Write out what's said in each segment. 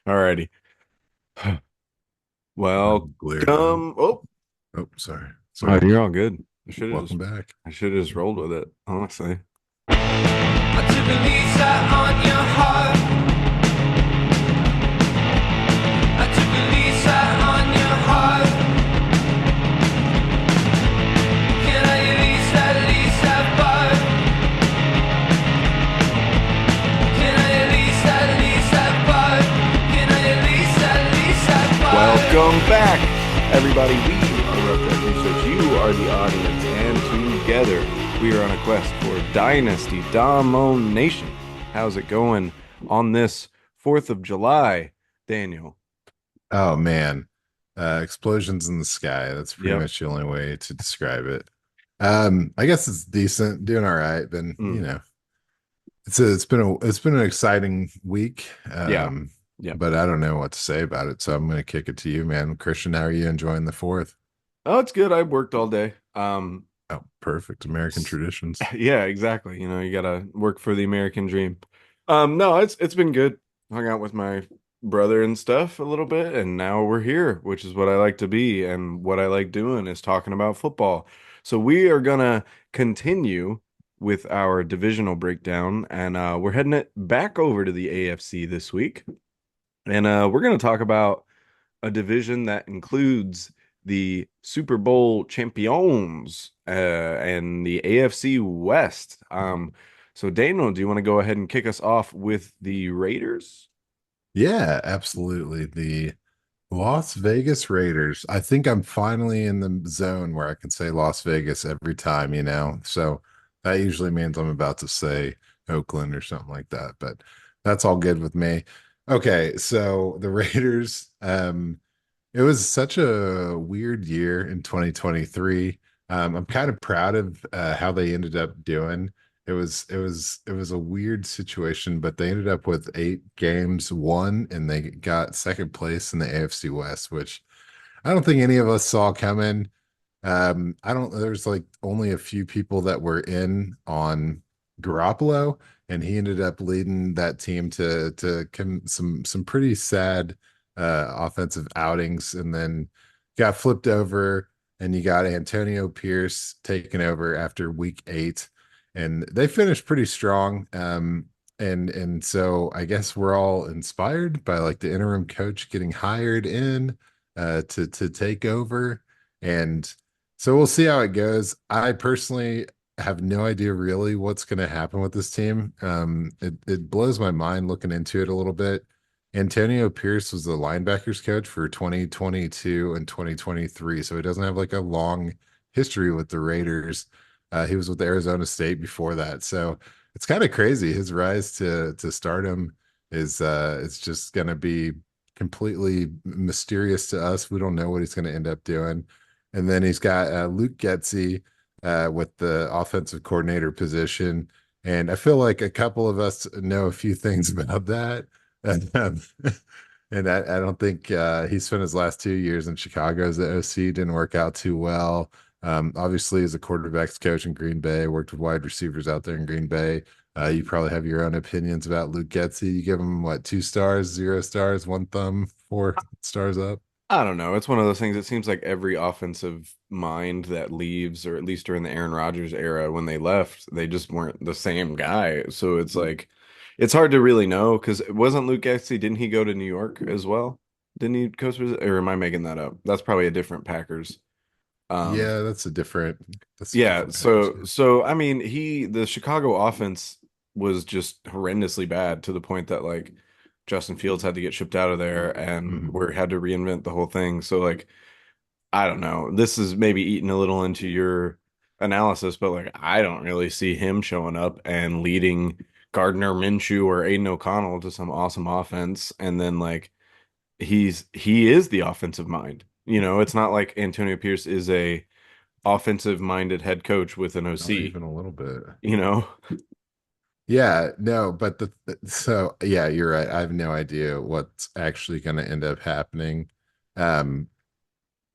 Alrighty. I'm glared out. Welcome. Oh, Oh, sorry. oh, Sorry. you're all good. I should have just, Welcome back. I should have just rolled with it, honestly. I took a lease out on your heart. I took a lease out on your heart. Can I lease that bar? Can I lease that bar? Can I lease that Welcome bar? back, everybody. We are Rough Draft Research. You are the audience, and together we are on a quest for Dynasty Domination. How's it going on this 4th of July, Daniel? Oh man. Explosions in the sky. That's pretty Yep. much the only way to describe it. I guess it's decent, doing all right. Then, Mm, it's been an exciting week. yeah. Yep. But I don't know what to say about it. So I'm gonna kick it to you, man. Christian, how are you enjoying the fourth? Oh, it's good. I worked all day. Oh, perfect. American traditions. Yeah, exactly. You gotta work for the American dream. No, it's been good. Hung out with my brother and stuff a little bit, and now we're here, which is what I like to be, and what I like doing is talking about football. So we are gonna continue with our divisional breakdown, and we're heading it back over to the AFC this week, and we're gonna talk about a division that includes the Super Bowl champions and the AFC West. So Daniel, do you want to go ahead and kick us off with the Raiders? Yeah, absolutely. The Las Vegas Raiders. I think I'm finally in the zone where I can say Las Vegas every time, you know. So that usually means I'm about to say Oakland or something like that, but that's all good with me. Okay, so the Raiders, it was such a weird year in 2023. I'm kind of proud of how they ended up doing. It was a weird situation, but they ended up with 8 games won, and they got second place in the AFC West, which I don't think any of us saw coming. I don't. There's like only a few people that were in on Garoppolo, and he ended up leading that team to some pretty sad offensive outings, and then got flipped over, and you got Antonio Pierce taking over after week 8, and they finished pretty strong. And so I guess we're all inspired by like the interim coach getting hired in to take over. And so we'll see how it goes. I personally have no idea really what's going to happen with this team. It blows my mind looking into it a little bit. Antonio Pierce was the linebackers coach for 2022 and 2023, so he doesn't have like a long history with the Raiders. He was with Arizona State before that, so it's kind of crazy. His rise to stardom is it's just going to be completely mysterious to us. We don't know what he's going to end up doing. And then he's got Luke Getzey with the offensive coordinator position. And I feel like a couple of us know a few things about that. And, and I don't think he spent his last 2 years in Chicago as the OC, didn't work out too well. Obviously, as a quarterbacks coach in Green Bay, worked with wide receivers out there in Green Bay. You probably have your own opinions about Luke Getzey. You give him what, 2 stars, 0 stars, one thumb, 4 stars up? I don't know. It's one of those things. It seems like every offensive mind that leaves, or at least during the Aaron Rodgers era when they left, they just weren't the same guy. So it's like, it's hard to really know because it wasn't Luke Getsy. Didn't he go to New York as well? Didn't he coach for, or am I making that up? That's probably a different Packers. Um, Yeah, that's a yeah. different Packers So, game. so I mean, the Chicago offense was just horrendously bad to the point that like Justin Fields had to get shipped out of there and Mhm. we had to reinvent the whole thing. So like, I don't know. This is maybe eating a little into your analysis, but like I don't really see him showing up and leading Gardner Minshew or Aiden O'Connell to some awesome offense. And then like he is the offensive mind. It's not like Antonio Pierce is a offensive minded head coach with an Not OC, even a little bit. you know? Yeah, no, but so yeah, you're right. I have no idea what's actually going to end up happening. Um,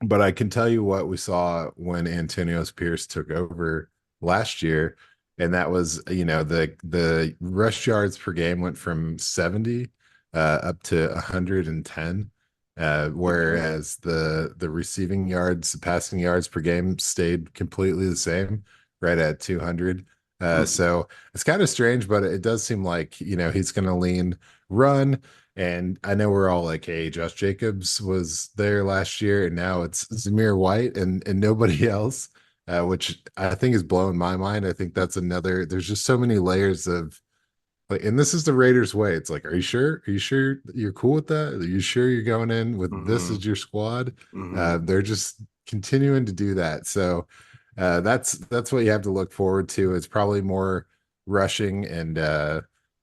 but I can tell you what we saw when Antonio Pierce took over last year, and that was, the rush yards per game went from 70 up to 110. Okay. Whereas the receiving yards, passing yards per game stayed completely the same, right at 200. Hmm. So it's kind of strange, but it does seem like, he's going to lean run. And I know we're all like, hey, Josh Jacobs was there last year, and now it's Zamir White and nobody else, which I think is blowing my mind. I think that's another, there's just so many layers of like, and this is the Raiders way. It's like, are you sure? Are you sure you're cool with that? Are you sure you're going in with this Hmm. as your squad? Hmm. They're just continuing to do that. So that's what you have to look forward to. It's probably more rushing and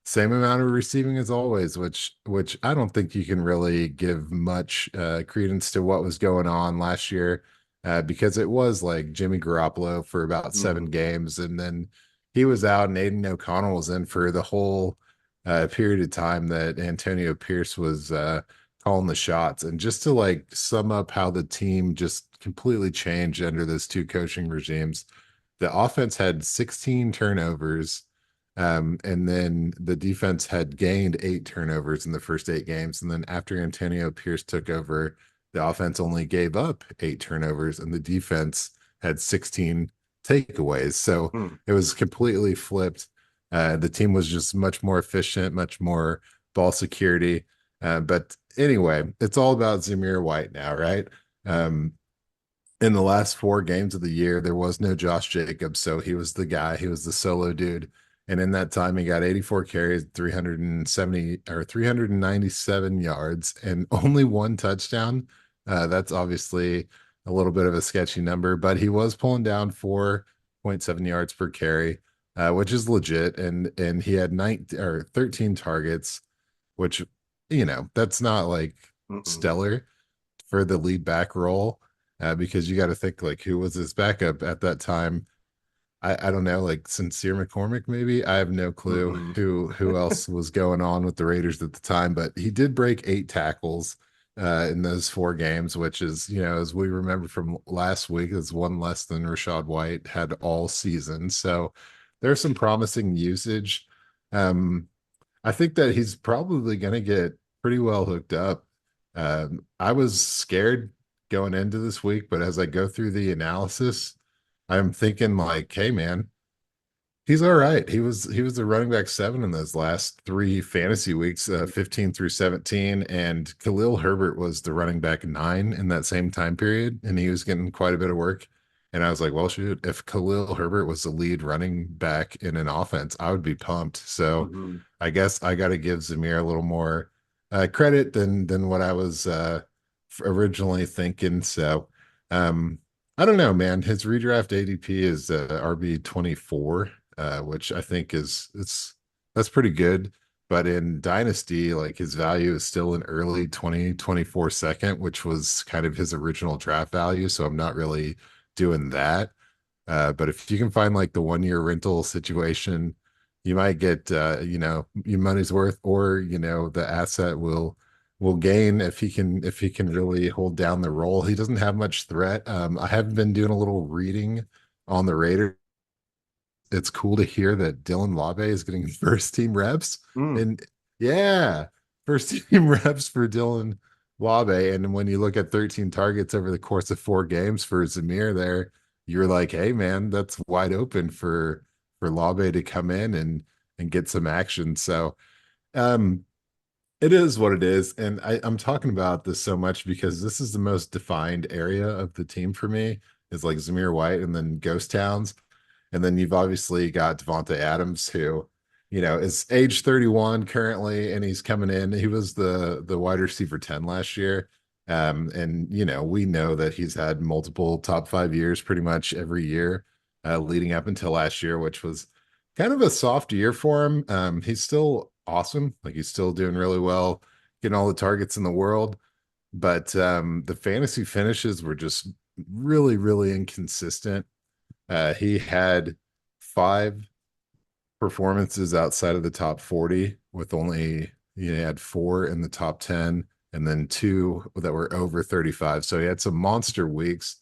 same amount of receiving as always, which I don't think you can really give much credence to what was going on last year, because it was like Jimmy Garoppolo for about seven Hmm. games, and then he was out and Aiden O'Connell was in for the whole period of time that Antonio Pierce was calling the shots. And just to like sum up how the team just completely changed under those two coaching regimes, the offense had 16 turnovers. And then the defense had gained 8 turnovers in the first 8 games. And then after Antonio Pierce took over, the offense only gave up 8 turnovers and the defense had 16 takeaways. So Hmm. it was completely flipped. The team was just much more efficient, much more ball security. But anyway, it's all about Zamir White now, right? Um, in the last 4 games of the year, there was no Josh Jacobs, so he was the guy. He was the solo dude. And in that time, he got 84 carries, 370 or 397 yards, and only one touchdown. That's obviously a little bit of a sketchy number, but he was pulling down 4.7 yards per carry, which is legit. And he had 19 or 13 targets, which that's not like Hmm. stellar for the lead back role, because you got to think like who was his backup at that time. I don't know, like Sincere McCormick, maybe. I have no clue Hmm. who else was going on with the Raiders at the time, but he did break 8 tackles in those 4 games, which is, as we remember from last week, is one less than Rashad White had all season. So there's some promising usage. Um, I think that he's probably going to get pretty well hooked up. I was scared going into this week, but as I go through the analysis, I'm thinking like, hey man, he's all right. He was the running back 7 in those last 3 fantasy weeks, 15 through 17, and Khalil Herbert was the running back 9 in that same time period, and he was getting quite a bit of work. And I was like, well, shoot, if Khalil Herbert was the lead running back in an offense, I would be pumped. So Hmm. I guess I got to give Zamir a little more credit than what I was originally thinking. So um, I don't know, man. His redraft ADP is RB 24, which I think that's pretty good. But in Dynasty, like his value is still an early 2024 second, which was kind of his original draft value. So I'm not really doing that. But if you can find like the 1 year rental situation, you might get your money's worth, or the asset will gain if he can really hold down the role. He doesn't have much threat. I have been doing a little reading on the Raiders. It's cool to hear that Dylan Labe is getting first team reps. Hmm. And yeah, first team reps for Dylan Labe. And when you look at 13 targets over the course of 4 games for Zamir there, you're like, hey man, that's wide open for Labe to come in and get some action. So um it is what it is. And I'm talking about this so much because this is the most defined area of the team for me, is like Zamir White and then Ghost Towns. And then you've obviously got Devonta Adams, who, is age 31 currently, and he's coming in. He was the wide receiver 10 last year. And we know that he's had multiple top 5 years pretty much every year, leading up until last year, which was kind of a soft year for him. He's still awesome. Like he's still doing really well, getting all the targets in the world. But the fantasy finishes were just really, really inconsistent. He had 5 performances outside of the top 40, with only he had 4 in the top 10, and then 2 that were over 35. So he had some monster weeks,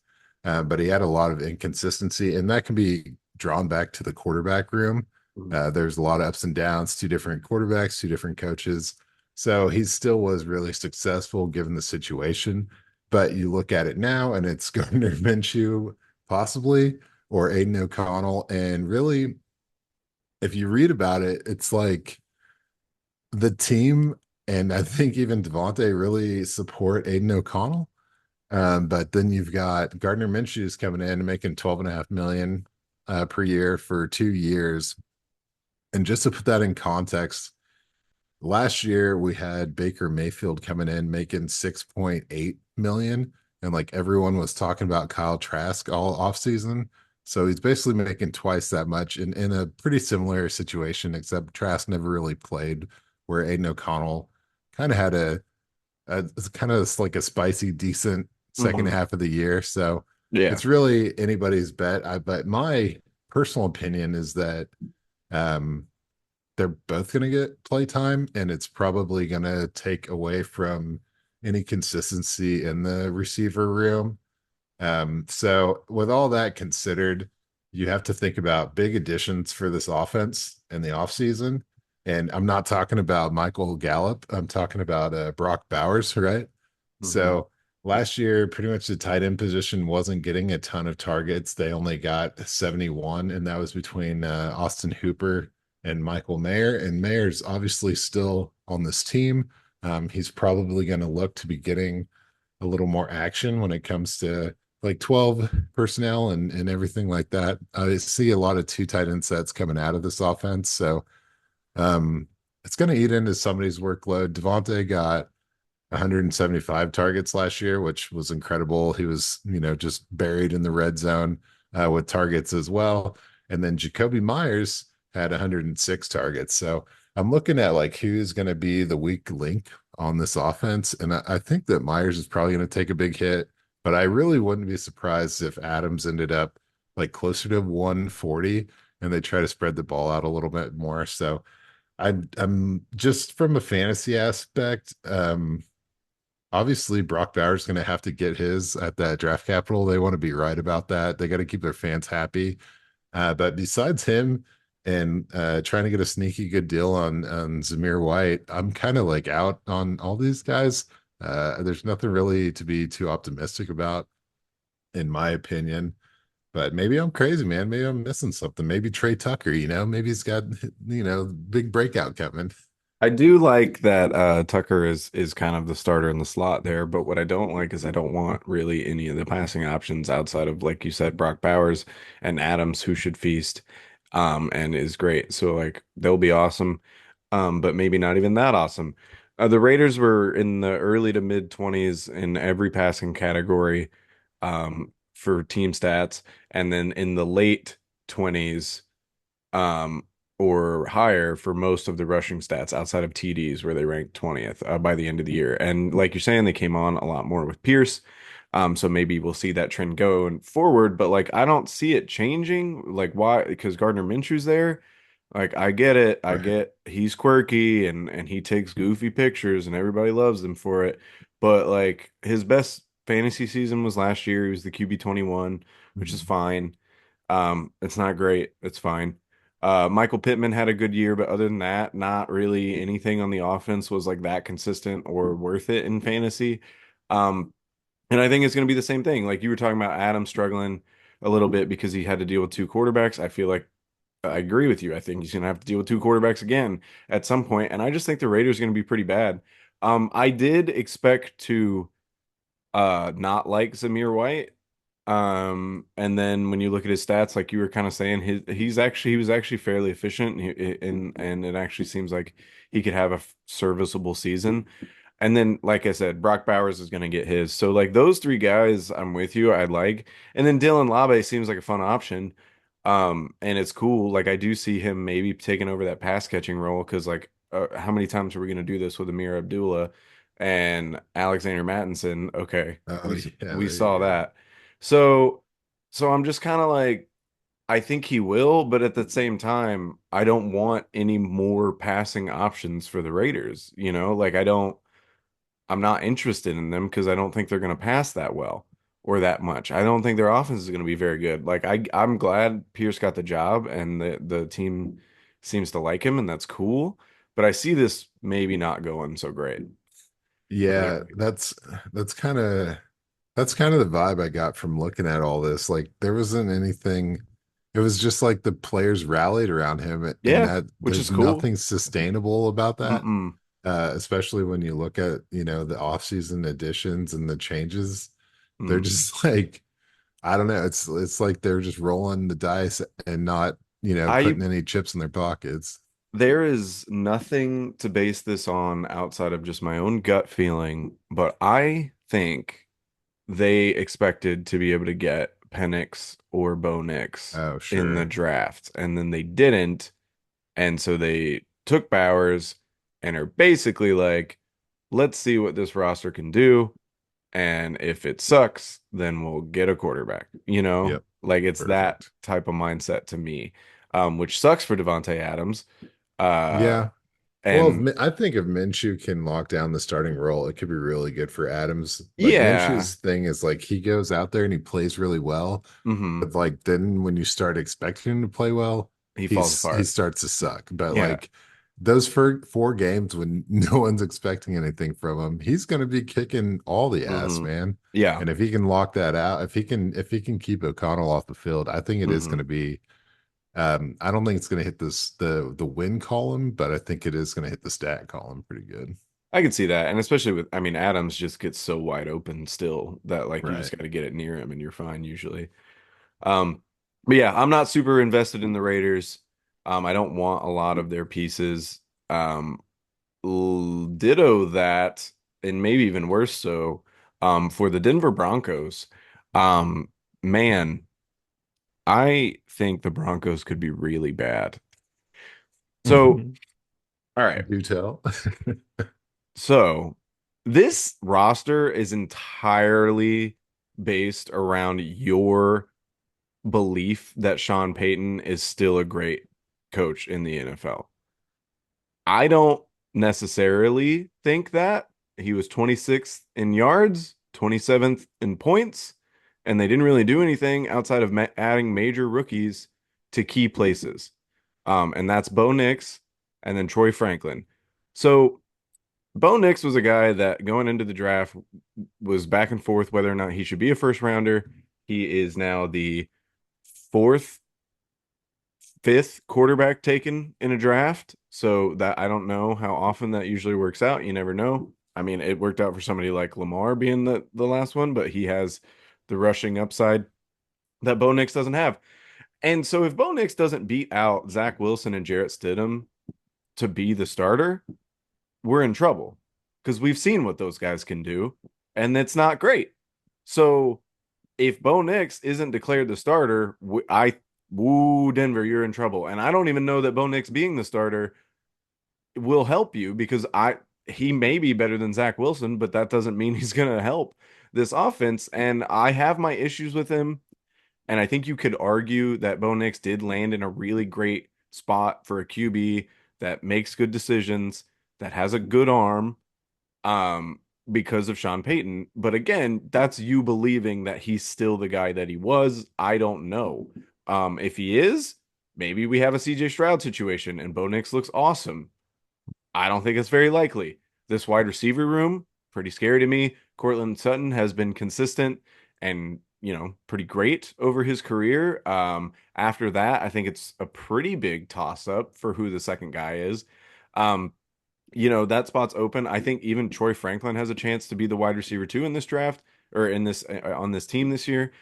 but he had a lot of inconsistency, and that can be drawn back to the quarterback room. There's a lot of ups and downs, 2 different quarterbacks, 2 different coaches. So he still was really successful given the situation. But you look at it now and it's Gardner Minshew, possibly, or Aiden O'Connell. And really, if you read about it, it's like the team and I think even Devontae really support Aiden O'Connell. But then you've got Gardner Minshew's coming in and making 12.5 million per year for 2 years. And just to put that in context, last year we had Baker Mayfield coming in making 6.8 million, and like everyone was talking about Kyle Trask all offseason. So he's basically making twice that much in a pretty similar situation, except Trask never really played, where Aiden O'Connell kind of had it's kind of like a spicy, decent second Hmm. half of the year. So Yeah. it's really anybody's bet. But my personal opinion is that um, they're both going to get play time, and it's probably going to take away from any consistency in the receiver room. So with all that considered, you have to think about big additions for this offense in the offseason. And I'm not talking about Michael Gallup. I'm talking about Brock Bowers, right? Hmm. So last year, pretty much the tight end position wasn't getting a ton of targets. They only got 71, and that was between Austin Hooper and Michael Mayer. And Mayer's obviously still on this team. He's probably going to look to be getting a little more action when it comes to like 12 personnel and everything like that. I see a lot of two tight end sets coming out of this offense. So um it's going to eat into somebody's workload. Devontae got 175 targets last year, which was incredible. He was, just buried in the red zone with targets as well. And then Jacoby Myers had 106 targets. So I'm looking at like who's going to be the weak link on this offense. And I think that Myers is probably going to take a big hit, but I really wouldn't be surprised if Adams ended up like closer to 140 and they try to spread the ball out a little bit more. So I'm just from a fantasy aspect. Obviously, Brock Bowers is going to have to get his at that draft capital. They want to be right about that. They got to keep their fans happy. But besides him and trying to get a sneaky good deal on Zamir White, I'm kind of like out on all these guys. There's nothing really to be too optimistic about, in my opinion. But maybe I'm crazy, man. Maybe I'm missing something. Maybe Trey Tucker, maybe he's got, big breakout coming. I do like that Tucker is kind of the starter in the slot there, but what I don't like is I don't want really any of the passing options outside of, like you said, Brock Bowers and Adams, who should feast and is great. So like they'll be awesome, but maybe not even that awesome. The Raiders were in the early to mid 20s in every passing category for team stats, and then in the late 20s um, or higher for most of the rushing stats outside of TDs, where they ranked 20th by the end of the year. And like you're saying, they came on a lot more with Pierce. So maybe we'll see that trend going forward, but like I don't see it changing. Like why? Because Gardner Minshew's there. Like I get it. I Right. get he's quirky and he takes goofy pictures and everybody loves him for it. But like his best fantasy season was last year. He was the QB 21, which is Mhm. fine. It's not great. It's fine. Michael Pittman had a good year, but other than that, not really anything on the offense was like that consistent or worth it in fantasy. Um, and I think it's going to be the same thing. Like you were talking about Adam struggling a little bit because he had to deal with two quarterbacks. I feel like I agree with you. I think he's going to have to deal with two quarterbacks again at some point, and I just think the Raiders are going to be pretty bad. I did expect to not like Zamir White. And then when you look at his stats, like you were kind of saying, he was actually fairly efficient, and it actually seems like he could have a serviceable season. And then, like I said, Brock Bowers is going to get his. So like those three guys, I'm with you. I like, and then Dylan Labe seems like a fun option. And it's cool. Like I do see him maybe taking over that pass catching role because like how many times are we going to do this with Amir Abdullah and Alexander Mattinson? Okay, Oh, yeah, we there you saw go. that. So I'm just kind of like I think he will, but at the same time, I don't want any more passing options for the Raiders. Like I'm not interested in them because I don't think they're going to pass that well or that much. I don't think their offense is going to be very good. Like I'm glad Pierce got the job and the team seems to like him and that's cool. but I see this maybe not going so great. What do you Yeah, think? that's kind of that's kind of the vibe I got from looking at all this. Like there wasn't anything. It was just like the players rallied around him, and Yeah, that which is there's cool. nothing sustainable about that. Mm-mm. Especially when you look at, the offseason additions and the changes. They're Mhm. just like, I don't know. It's like they're just rolling the dice and not, I putting any chips in their pockets. There is nothing to base this on outside of just my own gut feeling, but I think they expected to be able to get Penix or Bo Nix Oh, in the sure. draft, and then they didn't, and so they took Bowers and are basically like, let's see what this roster can do, and if it sucks, then we'll get a quarterback. Yep. Like it's that Perfect. type of mindset to me, which sucks for Devontae Adams. Uh, Yeah. Well, and I think if Minshew can lock down the starting role, it could be really good for Adams. Like yeah, Minshew's thing is like he goes out there and he plays really well, hmm but like then when you start expecting him to play well, he falls he apart. starts to suck. But Yeah. like those four games when no one's expecting anything from him, he's going to be kicking all the ass, hmm man. Yeah. And if he can lock that out, if he can keep O'Connell off the field, I think it is going hmm to be. I don't think it's going to hit the win column, but I think it is going to hit the stat column pretty good. I can see that. And especially with, I mean, Adams just gets so wide open still that like you just Right. got to get it near him and you're fine usually. Um, but yeah, I'm not super invested in the Raiders. I don't want a lot of their pieces. Um, Ditto that, and maybe even worse so, for the Denver Broncos. Um, man, I think the Broncos could be really bad. So, all right. Do tell. So, this roster is entirely based around your belief that Sean Payton is still a great coach in the NFL. I don't necessarily think that. He was 26th in yards, 27th in points, and they didn't really do anything outside of adding major rookies to key places. And that's Bo Nix and then Troy Franklin. So Bo Nix was a guy that going into the draft was back and forth whether or not he should be a first rounder. He is now the fourth, fifth quarterback taken in a draft. So that I don't know how often that usually works out. You never know. I mean, it worked out for somebody like Lamar being the last one, but he has the rushing upside that Bo Nix doesn't have. And so if Bo Nix doesn't beat out Zach Wilson and Jarrett Stidham to be the starter, we're in trouble because we've seen what those guys can do, and it's not great. So if Bo Nix isn't declared the starter, woo Denver, you're in trouble. And I don't even know that Bo Nix being the starter will help you because he may be better than Zach Wilson, but that doesn't mean he's gonna help this offense. And I have my issues with him. And I think you could argue that Bo Nix did land in a really great spot for a QB that makes good decisions, that has a good arm, um, because of Sean Payton. But again, that's you believing that he's still the guy that he was. I don't know. If he is, maybe we have a CJ Stroud situation and Bo Nix looks awesome. I don't think it's very likely. This wide receiver room, pretty scary to me. Cortland Sutton has been consistent and, pretty great over his career. After that, I think it's a pretty big toss up for who the second guy is. Um, that spot's open. I think even Troy Franklin has a chance to be the wide receiver too in this draft or in this on this team this year.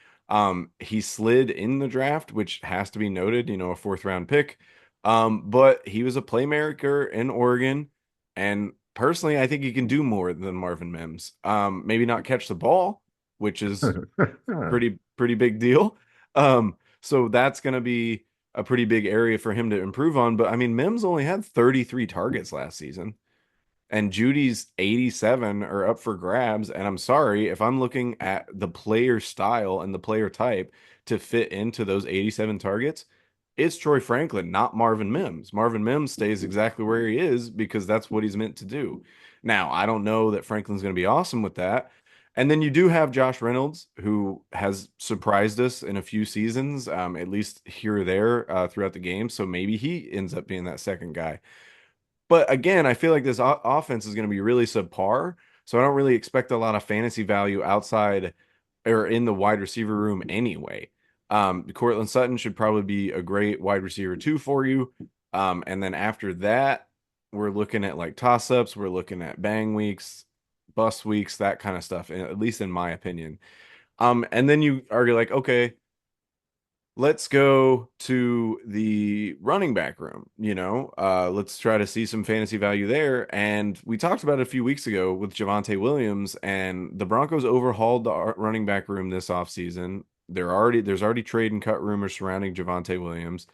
He slid in the draft, which has to be noted, a fourth round pick. But he was a playmaker in Oregon, and personally, I think he can do more than Marvin Mims. Maybe not catch the ball, which is pretty big deal. So that's going to be a pretty big area for him to improve on. But I mean, Mims only had 33 targets last season and Judy's 87 are up for grabs. And I'm sorry if I'm looking at the player style and the player type to fit into those 87 targets, it's Troy Franklin, not Marvin Mims. Marvin Mims stays exactly where he is because that's what he's meant to do. Now, I don't know that Franklin's going to be awesome with that. And then you do have Josh Reynolds, who has surprised us in a few seasons, at least here or there throughout the game. So maybe he ends up being that second guy. But again, I feel like this offense is going to be really subpar. So I don't really expect a lot of fantasy value outside or in the wide receiver room anyway. Cortland Sutton should probably be a great wide receiver two for you. And then after that, we're looking at like toss ups, we're looking at bang weeks, bust weeks, that kind of stuff, at least in my opinion. And then you are like, okay, let's go to the running back room, let's try to see some fantasy value there. And we talked about it a few weeks ago with Javonte Williams, and the Broncos overhauled the running back room this offseason. There's already trade and cut rumors surrounding Javonte Williams,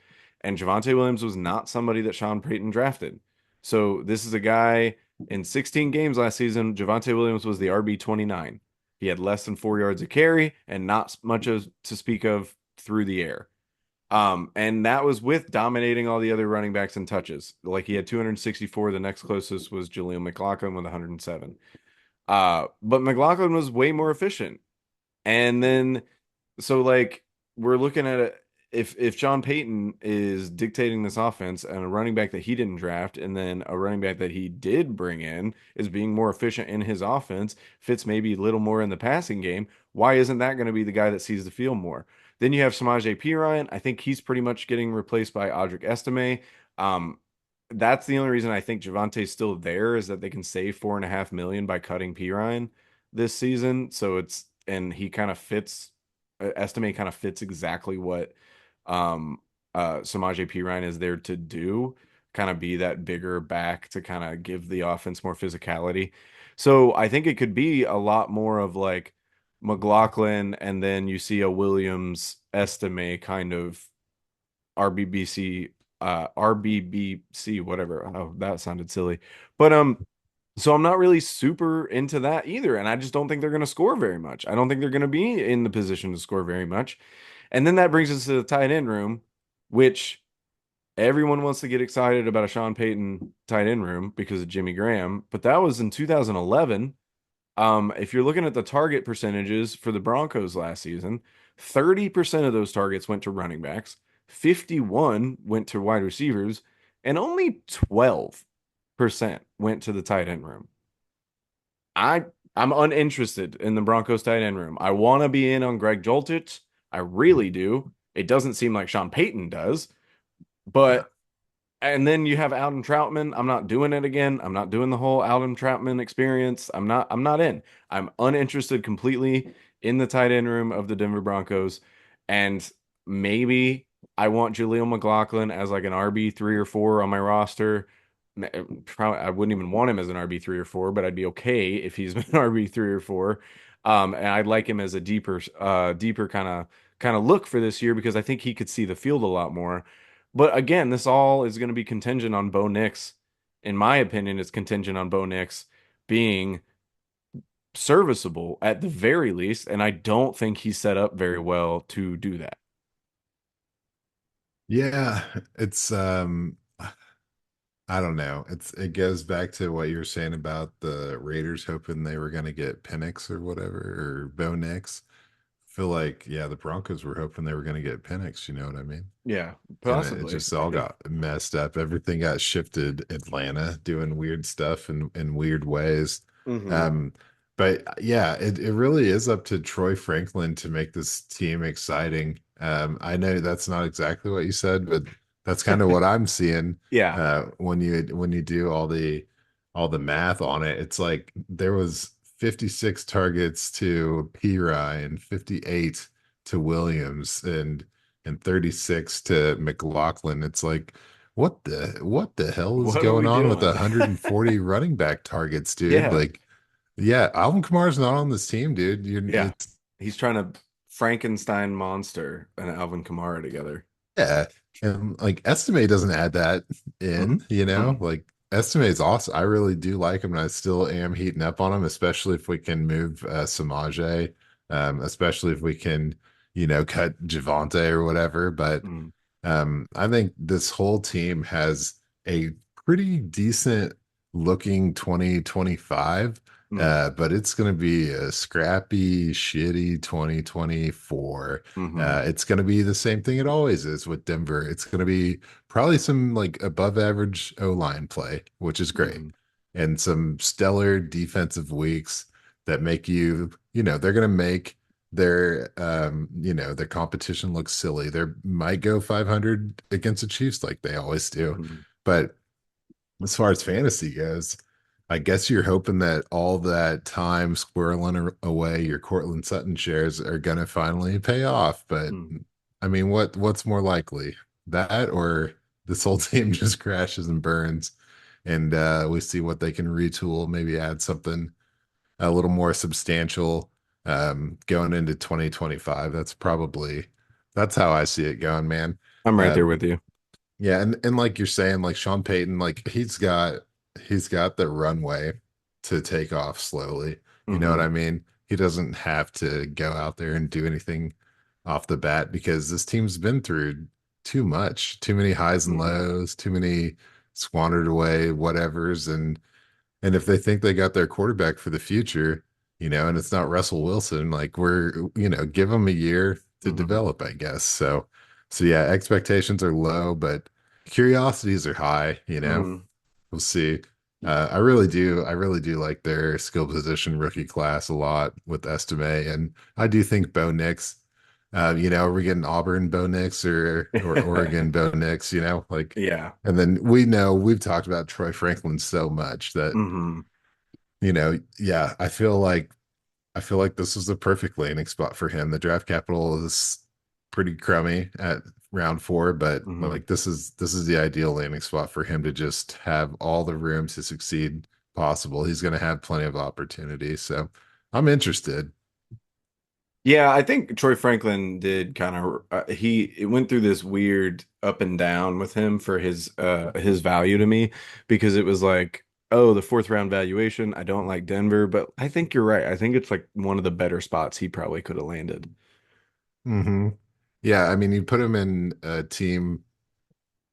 and Javonte Williams was not somebody that Sean Payton drafted. So this is a guy in 16 games last season. Javonte Williams was the RB 29. He had less than 4 yards a carry and not much to speak of through the air. And that was with dominating all the other running backs in touches. Like he had 264. The next closest was Jaleel McLaughlin with 107. But McLaughlin was way more efficient. And then so like we're looking at it, if John Payton is dictating this offense and a running back that he didn't draft and then a running back that he did bring in is being more efficient in his offense, fits maybe a little more in the passing game, why isn't that going to be the guy that sees the field more? Then you have Samaje Perine. I think he's pretty much getting replaced by Audric Estime. Um, that's the only reason I think Javante's still there is that they can save 4.5 million by cutting Perine this season. So and he kind of fits Estime kind of fits exactly what Samaje Perine is there to do, kind of be that bigger back to kind of give the offense more physicality. So I think it could be a lot more of like McLaughlin, and then you see a Williams Estime kind of RBBC, RBBC, whatever. Oh, that sounded silly. But so I'm not really super into that either, and I just don't think they're going to score very much. I don't think they're going to be in the position to score very much. And then that brings us to the tight end room, which everyone wants to get excited about a Sean Payton tight end room because of Jimmy Graham, but that was in 2011. If you're looking at the target percentages for the Broncos last season, 30% of those targets went to running backs, 51 went to wide receivers, and only 12% went to the tight end room. I I'm uninterested in the Broncos tight end room. I want to be in on Greg Joltich. I really do. It doesn't seem like Sean Payton does, Yeah. but and then you have Alden Troutman. I'm not doing it again. I'm not doing the whole Alden Troutman experience. I'm not in. I'm uninterested completely in the tight end room of the Denver Broncos. And maybe I want Jaleel McLaughlin as like an RB 3 or 4 on my roster. Probably I wouldn't even want him as an RB 3 or 4, but I'd be okay if he's an RB 3 or 4. And I'd like him as a deeper kind of look for this year because I think he could see the field a lot more. But again, this all is going to be contingent on Bo Nix. In my opinion, it's contingent on Bo Nix being serviceable at the very least, and I don't think he's set up very well to do that. Yeah, it's I don't know. It goes back to what you were saying about the Raiders hoping they were going to get Penix or whatever or Bo Nix. I feel like yeah, the Broncos were hoping they were going to get Penix, you know what I mean? Yeah, And it possibly. just all got messed up. Everything got shifted. Atlanta doing weird stuff in weird ways. Hmm. Um, but yeah, it really is up to Troy Franklin to make this team exciting. I know that's not exactly what you said, but that's kind of what I'm seeing Yeah. when you do all the math on it. It's like there was 56 targets to P. Ryan, 58 to Williams, and 36 to McLaughlin. It's like, what the hell is What are going we on with doing? 140 running back targets, dude? Yeah. Like, yeah, Alvin Kamara's not on this team, dude. Yeah. He's trying to Frankenstein monster and Alvin Kamara together. Yeah, and like Estimate doesn't add that Mm-mm. in, you know, Mm-mm. like Estimate's awesome. I really do like him, and I still am heating up on him, especially if we can move Samaje, especially if we can, cut Javante or whatever. But Mm. I think this whole team has a pretty decent looking 2025. Mm, But it's going to be a scrappy, shitty 2024. mm-hmm, It's going to be the same thing it always is with Denver. It's going to be probably some like above average O-line play, which is great, mm-hmm, and some stellar defensive weeks that make they're going to make their competition look silly. They might go 500 against the Chiefs like they always do. mm-hmm, But as far as fantasy goes, I guess you're hoping that all that time squirreling away your Cortland Sutton shares are gonna finally pay off. But mm-hmm, I mean, what's more likely? That or this whole team just crashes and burns and we see what they can retool, maybe add something a little more substantial going into 2025. That's how I see it going, man. I'm right Uh, there with you. yeah, and like you're saying, like Sean Payton, like he's got the runway to take off slowly. You know what Mm-hmm, I mean? He doesn't have to go out there and do anything off the bat because this team's been through too much, too many highs and mm-hmm, lows, too many squandered away whatevers, and if they think they got their quarterback for the future, and it's not Russell Wilson, like give them a year to mm-hmm, develop, I guess. So yeah, expectations are low, but curiosities are high. mm-hmm. We'll see. I really do like their skill position rookie class a lot with Estime, and I do think Bo Nix. Are we getting Auburn Bo Nix or Oregon Bo Nix? Like, Yeah. and then we've talked about Troy Franklin so much that Mm-hmm, yeah, I feel like this is the perfect landing spot for him. The draft capital is pretty crummy at round 4, but mm-hmm. like this is the ideal landing spot for him to just have all the room to succeed possible. He's going to have plenty of opportunity, so I'm interested. Yeah, I think Troy Franklin did kind of he it went through this weird up and down with him for his value to me because it was like, oh, the fourth round valuation. I don't like Denver, but I think you're right. I think it's like one of the better spots he probably could have landed. Hmm. Yeah, I mean, you put him in a team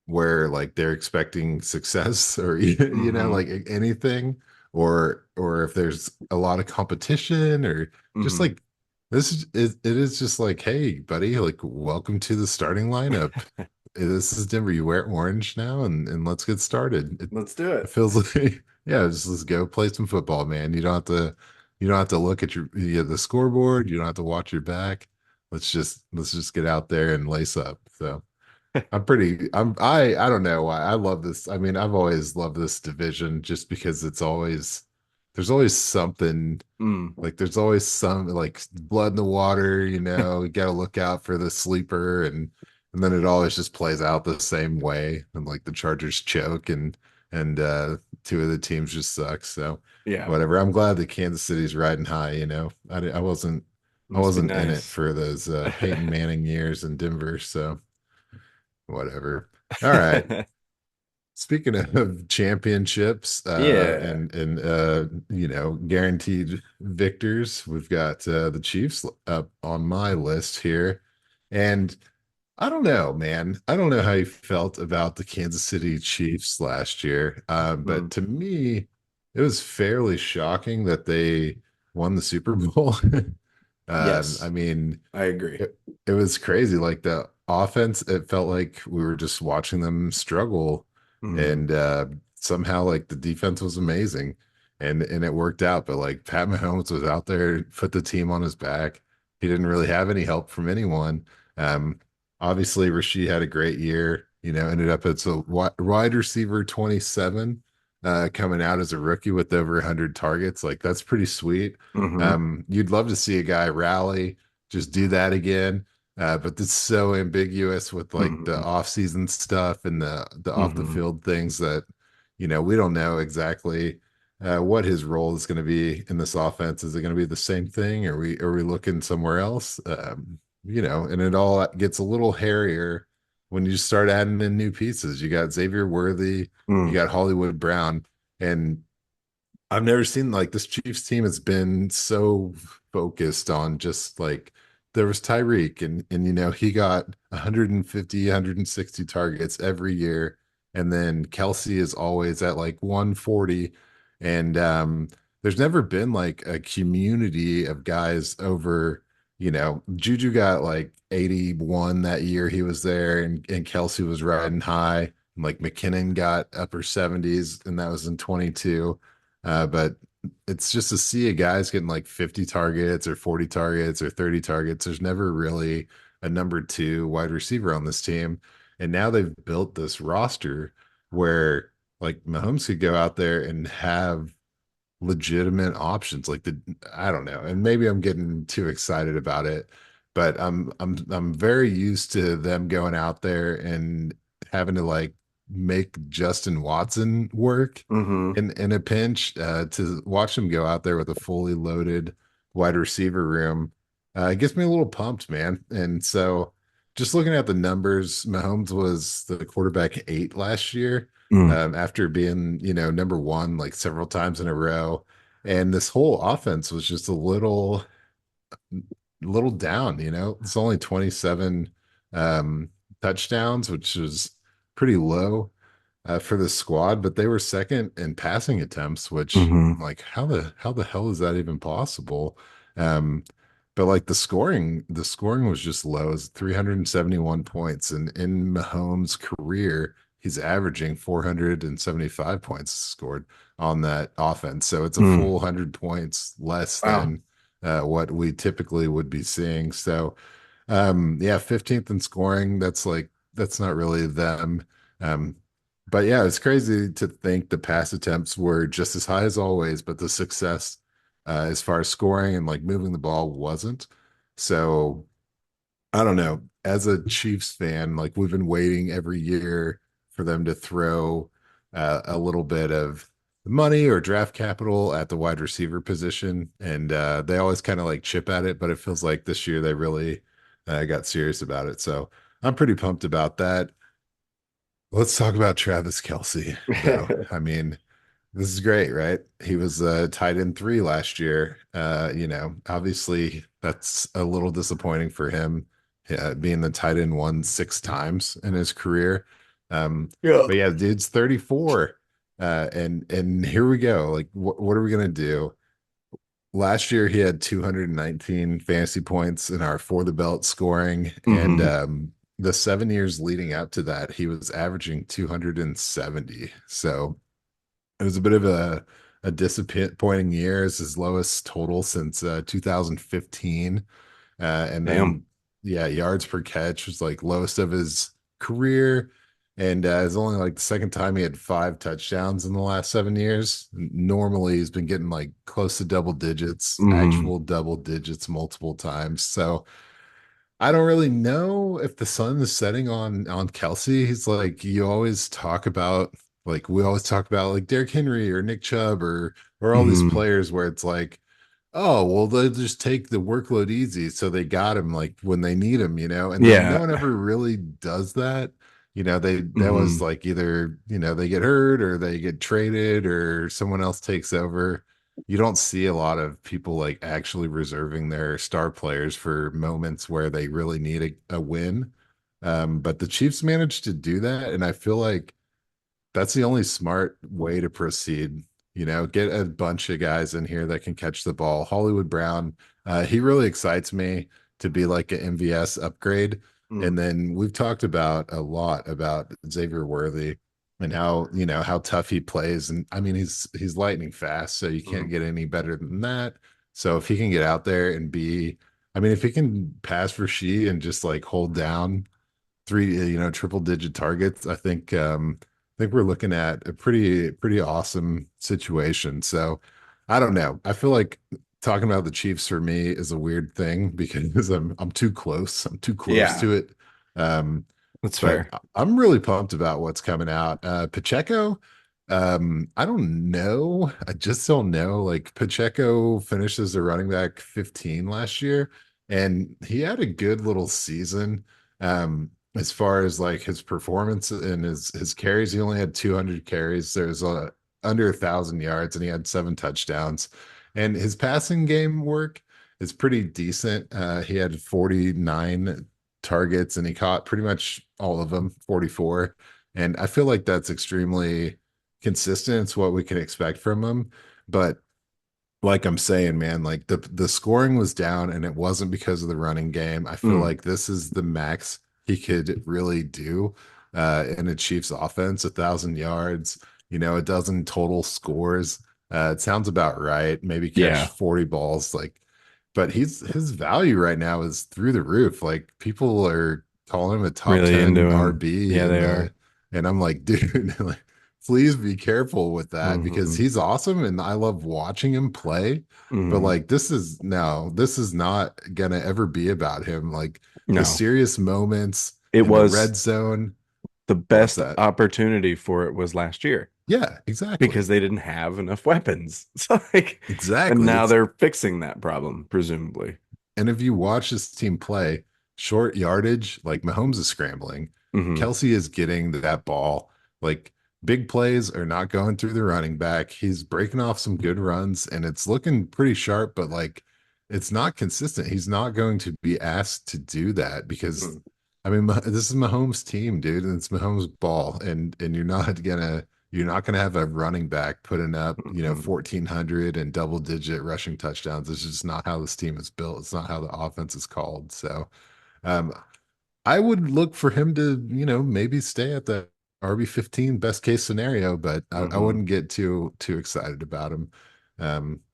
where like they're expecting success or Hmm. like anything or if there's a lot of competition or just Hmm. like it is just like, hey buddy, like welcome to the starting lineup. This is Denver. You wear orange now and let's get started. Let's do It it. feels like yeah, just let's go play some football, man. You don't have to look at the scoreboard. You don't have to watch your back. Let's just get out there and lace up. So I don't know why I love this. I mean, I've always loved this division just because there's always something, Mm. like there's always some like blood in the water, you got to look out for the sleeper and then it always just plays out the same way and like the Chargers choke and two of the teams just suck. So Yeah, whatever. I'm glad that Kansas City's riding high. I wasn't I must be wasn't in it nice. for those Peyton Manning years in Denver, so whatever. All right. Speaking of championships Yeah. and guaranteed victors, we've got the Chiefs up on my list here. And I don't know, man. I don't know how you felt about the Kansas City Chiefs last year. But Mm. to me, it was fairly shocking that they won the Super Bowl. I Yes, mean, I agree. it was crazy. Like the offense, it felt like we were just watching them struggle, Mm. and somehow like the defense was amazing, and it worked out. But like Pat Mahomes was out there, put the team on his back. He didn't really have any help from anyone. Um, Obviously, Rasheed had a great year. Ended up as a wide receiver 27, coming out as a rookie with over 100 targets. Like that's pretty sweet. Hmm. You'd love to see a guy rally, just do that again. But it's so ambiguous with like the Hmm. off-season stuff and the off the Hmm. field things that we don't know exactly what his role is going to be in this offense. Is it going to be the same thing? Are we looking somewhere else? And it all gets a little hairier when you start adding in new pieces. You got Xavier Worthy, you Mm. got Hollywood Brown, and I've never seen like this Chiefs team has been so focused on just like there was Tyreek and he got 150, 160 targets every year. And then Kelsey is always at like 140. And there's never been like a community of guys over, Juju got like 81 that year he was there, and Kelsey was riding high. And like McKinnon got upper 70s, and that was in 22. But it's just a sea of guys getting like 50 targets or 40 targets or 30 targets. There's never really a number two wide receiver on this team. And now they've built this roster where like Mahomes could go out there and have legitimate options. I don't know, and maybe I'm getting too excited about it, but I'm very used to them going out there and having to like make Justin Watson work Mm-hmm. in a pinch. To watch him go out there with a fully loaded wide receiver room, it gets me a little pumped, man. And so, just looking at the numbers, Mahomes was the quarterback 8 last year, Mm. after being, number one like several times in a row. And this whole offense was just a little down, It's only 27 um, touchdowns, which is pretty low for the squad, but they were second in passing attempts, which Mm-hmm. like how the hell is that even possible? Um, but like the scoring was just low. It's 371 points, and in Mahomes' career, he's averaging 475 points scored on that offense. So it's a Mm. full 100 points less Wow. than what we typically would be seeing. So yeah, 15th in scoring. That's not really them. Um, but yeah, it's crazy to think the pass attempts were just as high as always, but the success as far as scoring and like moving the ball wasn't. So I don't know. As a Chiefs fan, like we've been waiting every year for them to throw a little bit of money or draft capital at the wide receiver position, and they always kind of like chip at it. But it feels like this year they really got serious about it. So I'm pretty pumped about that. Let's talk about Travis Kelsey, though. I mean, this is great, right? He was tight end 3 last year. Obviously that's a little disappointing for him, being the tight end 1 6 times in his career. Um, Yeah. but yeah, the dude's 34. And here we go. Like, what are we gonna do? Last year he had 219 fantasy points in our for the belt scoring, and Mm-hmm. the 7 years leading up to that, he was averaging 270. So it was a bit of a disappointing year. It's his lowest total since 2015. And Damn. then, yeah, yards per catch was like lowest of his career. And it's only like the second time he had 5 touchdowns in the last 7 years. Normally, he's been getting like close to double digits, Mm-hmm. actual double digits multiple times. So I don't really know if the sun is setting on Kelsey. He's like you always talk about, like we always talk about like Derrick Henry or Nick Chubb or all these Mm-hmm. players where it's like, oh, well, they just take the workload easy, so they got him like when they need him, and then no Yeah. one ever really does that. That was Mm-hmm. like either, they get hurt or they get traded or someone else takes over. You don't see a lot of people like actually reserving their star players for moments where they really need a win. But the Chiefs managed to do that, and I feel like that's the only smart way to proceed. Get a bunch of guys in here that can catch the ball. Hollywood Brown, he really excites me to be like an MVS upgrade. Mm. And then we've talked about a lot about Xavier Worthy and how tough he plays. And I mean, he's lightning fast, so you can't Mm-hmm. get any better than that. So if he can get out there and I mean, if he can pass for she and just like hold down 3, triple digit targets, I think we're looking at a pretty awesome situation. So I don't know. I feel like talking about the Chiefs for me is a weird thing because I'm too close. I'm too close Yeah, to it. Um, that's but fair. I'm really pumped about what's coming out. Pacheco, I don't know. I just don't know. Like Pacheco finishes the running back 15 last year, and he had a good little season. As far as like his performance and his carries, he only had 200 carries. There's under 1,000 yards, and he had 7 touchdowns. And his passing game work is pretty decent. He had 49 targets, and he caught pretty much all of them, 44. And I feel like that's extremely consistent. It's what we can expect from him. But like I'm saying, man, like the scoring was down and it wasn't because of the running game. I feel Mm, like this is the max he could really do in a Chiefs offense, 1,000 yards, a dozen total scores. It sounds about right. Maybe catch yeah, 40 balls, like, but his value right now is through the roof. Like people are calling him a top really into 10 him. RB Yeah, in they are. the, and I'm like, dude, like please be careful with that because Hmm. he's awesome and I love watching him play. But Hmm. like this is not gonna ever be about him. Like the No, serious moments it in the was red zone. the What's best that? opportunity for it was last year Yeah, exactly. because they didn't have enough weapons. So like, and Exactly. now It's they're fixing that problem, presumably. And if you watch this team play, short yardage, like Mahomes is scrambling, Hmm. Kelsey is getting that ball. Like big plays are not going through the running back. He's breaking off some good runs and it's looking pretty sharp, but like it's not consistent. He's not going to be asked to do that because I mean this is Mahomes' team, dude, and it's Mahomes' ball, and you're not gonna have a running back putting up, Hmm. 1,400 and double digit rushing touchdowns. It's just not how this team is built. It's not how the offense is called. So um, I would look for him to, maybe stay at the RB 15 best case scenario, but I Hmm. wouldn't get too excited about him.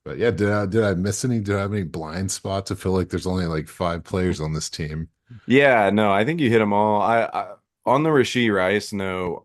But yeah, did I miss any? Did I have any blind spots? I feel like there's only like five players on this team. Yeah, no, I think you hit them all. I on the Rasheed Rice, no.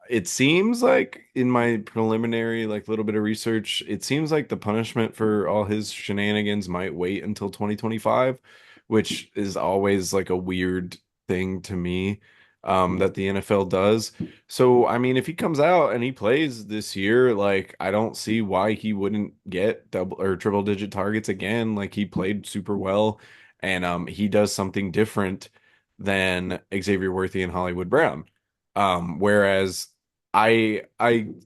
It seems like in my preliminary, like little bit of research, it seems like the punishment for all his shenanigans might wait until 2025, which is always like a weird thing to me, that the NFL does. So, I mean, if he comes out and he plays this year, like I don't see why he wouldn't get double or triple digit targets again. Like he played super well, and he does something different than Xavier Worthy and Hollywood Brown. Whereas I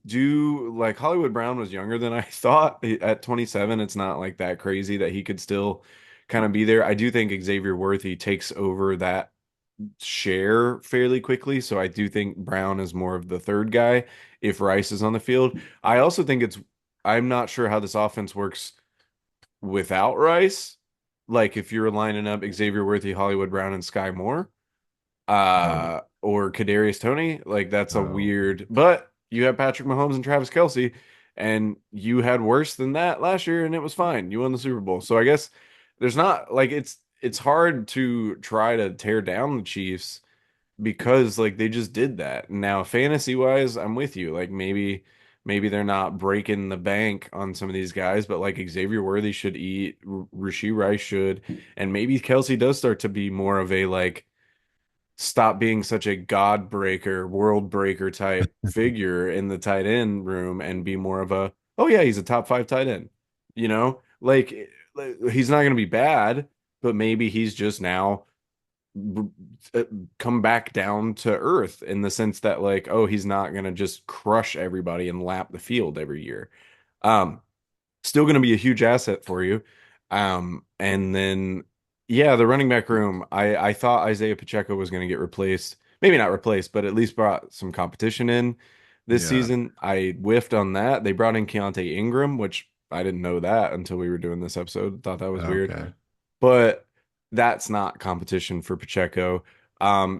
do like Hollywood Brown was younger than I thought. At 27, it's not like that crazy that he could still kind of be there. I do think Xavier Worthy takes over that share fairly quickly, so I do think Brown is more of the third guy if Rice is on the field. I also think I'm not sure how this offense works without Rice. Like if you're lining up Xavier Worthy, Hollywood Brown, and Sky Moore, Oh, or Kadarius Toney, like that's a oh, weird. But you have Patrick Mahomes and Travis Kelsey, and you had worse than that last year, and it was fine. You won the Super Bowl, so I guess there's not like it's hard to try to tear down the Chiefs because like they just did that. Now, fantasy wise, I'm with you. Like maybe they're not breaking the bank on some of these guys, but like Xavier Worthy should eat, Rasheed Rice should, and maybe Kelsey does start to be more of a like stop being such a god breaker, world breaker type figure in the tight end room and be more of a, oh yeah, he's a top five tight end. You know, he's not going to be bad, but maybe he's just now uh, come back down to earth in the sense that like, oh, he's not going to just crush everybody and lap the field every year. Um, Still going to be a huge asset for you. And then yeah, the running back room. I thought Isaiah Pacheco was going to get replaced, maybe not replaced, but at least brought some competition in this yeah. season. I whiffed on that. They brought in Keontae Ingram, which I didn't know that until we were doing this episode. Thought that was weird, Okay. but that's not competition for Pacheco.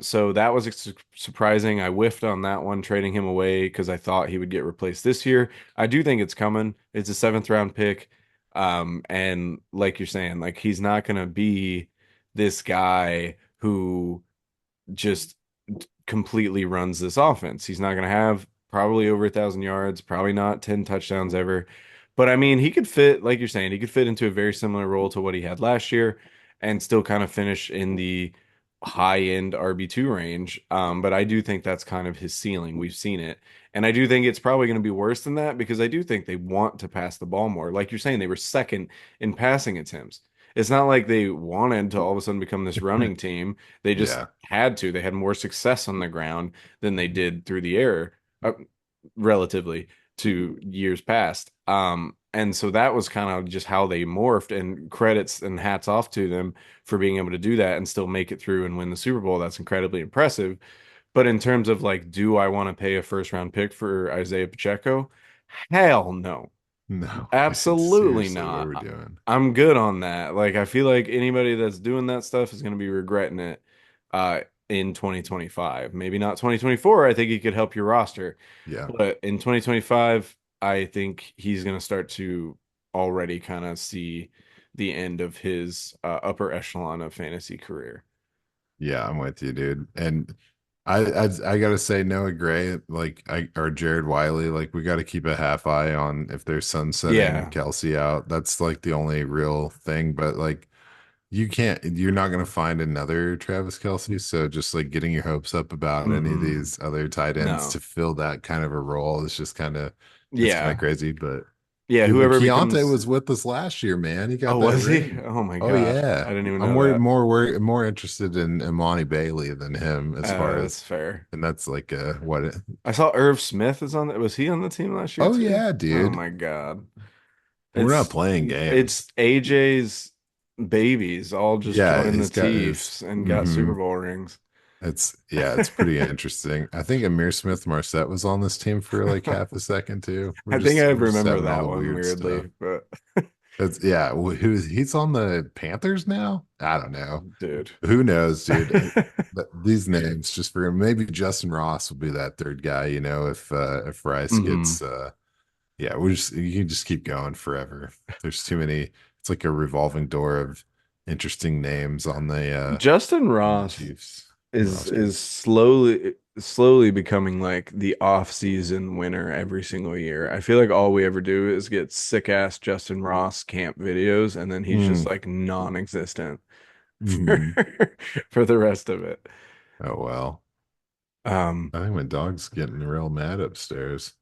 So that was surprising. I whiffed on that one, trading him away because I thought he would get replaced this year. I do think it's coming. It's a seventh round pick. And like you're saying, like he's not gonna be this guy who just completely runs this offense. He's not going to have probably over 1,000 yards, probably not 10 touchdowns ever. But I mean, he could fit, like you're saying, he could fit into a very similar role to what he had last year and still kind of finish in the high end RB2 range. But I do think that's kind of his ceiling. We've seen it. And I do think it's probably going to be worse than that because I do think they want to pass the ball more. Like you're saying, they were second in passing attempts. It's not like they wanted to all of a sudden become this running team. They just Yeah. had to. They had more success on the ground than they did through the air, relatively to years past. And so that was kind of just how they morphed, and credits and hats off to them for being able to do that and still make it through and win the Super Bowl. That's incredibly impressive. But in terms of like, do I want to pay a first round pick for Isaiah Pacheco? Hell no. No, Absolutely seriously, what are we not. doing? I'm good on that. Like I feel like anybody that's doing that stuff is going to be regretting it uh in 2025. Maybe not 2024. I think he could help your roster. Yeah. But in 2025, I think he's going to start to already kind of see the end of his upper echelon of fantasy career. Yeah, I'm with you, dude. And I gotta say Noah Gray, like I or Jared Wiley, like we gotta keep a half eye on if they're sunsetting Yeah. Kelsey out. That's like the only real thing. But like you're not gonna find another Travis Kelsey. So just like getting your hopes up about any of Mm-mm. these other tight ends No. to fill that kind of a role is just it's kind of Yeah. crazy. But Yeah, dude, but whoever Keontae becomes. was with us last year, man. He Oh, got that was he? ring. Oh my Oh God. yeah. I didn't even I'm know that. more interested in Imani Bailey than him as far That's as, fair. and that's like what it, I saw Irv Smith is on the, was he on the team last year oh too? yeah, Oh dude. my God. We're not It's playing games. it's AJ's babies all just Yeah, joined the he's got his Chiefs and got Super Bowl rings. it's yeah, it's pretty interesting. I think Amir Smith Marset was on this team for like half a second too. I think I We're just remember having all that the one weird stuff. weirdly, but It's yeah, he's on the Panthers now? I don't know. dude. Who knows, dude? But these names just for maybe Justin Ross will be that third guy, if Rice Hmm. gets yeah, we just you can just keep going forever. There's too many. It's like a revolving door of interesting names Justin on the Ross Chiefs is roster. slowly becoming like the off-season winner every single year. I feel like all we ever do is get sick-ass Justin Ross camp videos, and then he's just Mm, like non-existent for hmm. for the rest of it. Oh well. Um, I think my dog's getting real mad upstairs.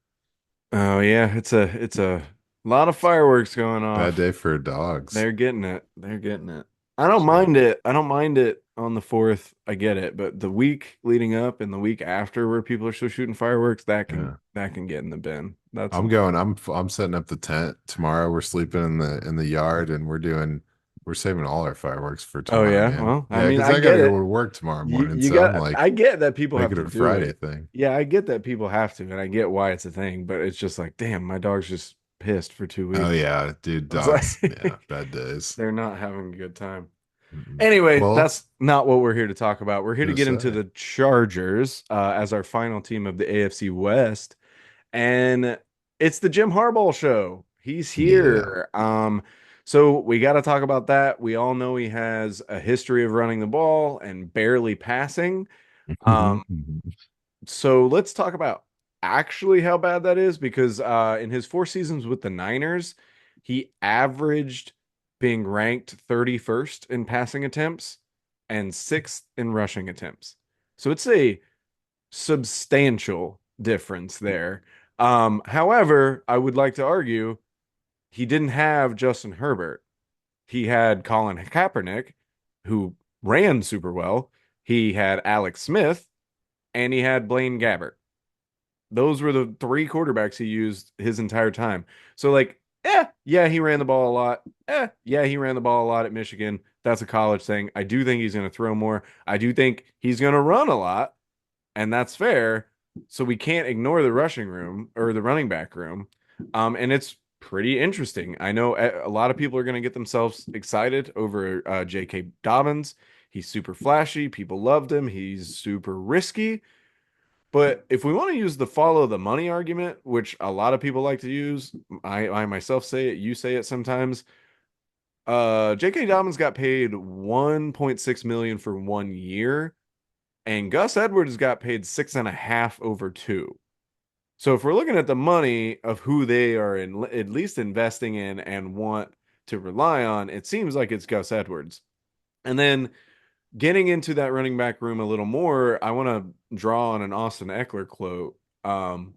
oh yeah, it's a lot of fireworks going Bad off. day for dogs. They're getting it. They're getting it. I don't So, mind it. I don't mind it on the 4th. I get it. But the week leading up and the week after where people are still shooting fireworks, yeah. that can get in the bin. That's I'm annoying. going. I'm setting up the tent tomorrow. We're sleeping in the yard, and we're saving all our fireworks for Oh tomorrow, yeah. man. Well, I Yeah, mean, because I I got get to go it. to work tomorrow You morning. you So I'm got like, I get that people make have it to a do Friday it. thing. Yeah, I get that people have to, and I get why it's a thing, but it's just like, damn, my dog's just pissed for two Oh weeks. yeah, dude, It's dogs. Yeah, like bad days. they're not having a good time. Mm-mm. Anyway, Well, that's not what we're here to talk about. We're here to gonna get into say, the Chargers as our final team of the AFC West, and it's the Jim Harbaugh show. He's yeah. here. So we got to talk about that. We all know he has a history of running the ball and barely passing. Um, so let's talk about actually how bad that is because in his 4 seasons with the Niners, he averaged being ranked 31st in passing attempts and 6th in rushing attempts. So it's a substantial difference there. However, I would like to argue he didn't have Justin Herbert. He had Colin Kaepernick, who ran super well. He had Alex Smith, and he had Blaine Gabbert. Those were the three quarterbacks he used his entire time. So like, yeah, he ran the ball a lot. Yeah, he ran the ball a lot at Michigan. That's a college thing. I do think he's going to throw more. I do think he's going to run a lot, and that's fair. So we can't ignore the rushing room or the running back room. And it's pretty interesting. I know a lot of people are going to get themselves excited over J.K. Dobbins. He's super flashy. People loved him. He's super risky. But if we want to use the follow the money argument, which a lot of people like to use, I myself say it, you say it sometimes. J.K. Dobbins got paid 1.6 million for 1 year, and Gus Edwards got paid 6.5 over 2. So if we're looking at the money of who they are in at least investing in and want to rely on, it seems like it's Gus Edwards. And then getting into that running back room a little more, I want to draw on an Austin Eckler quote. Um,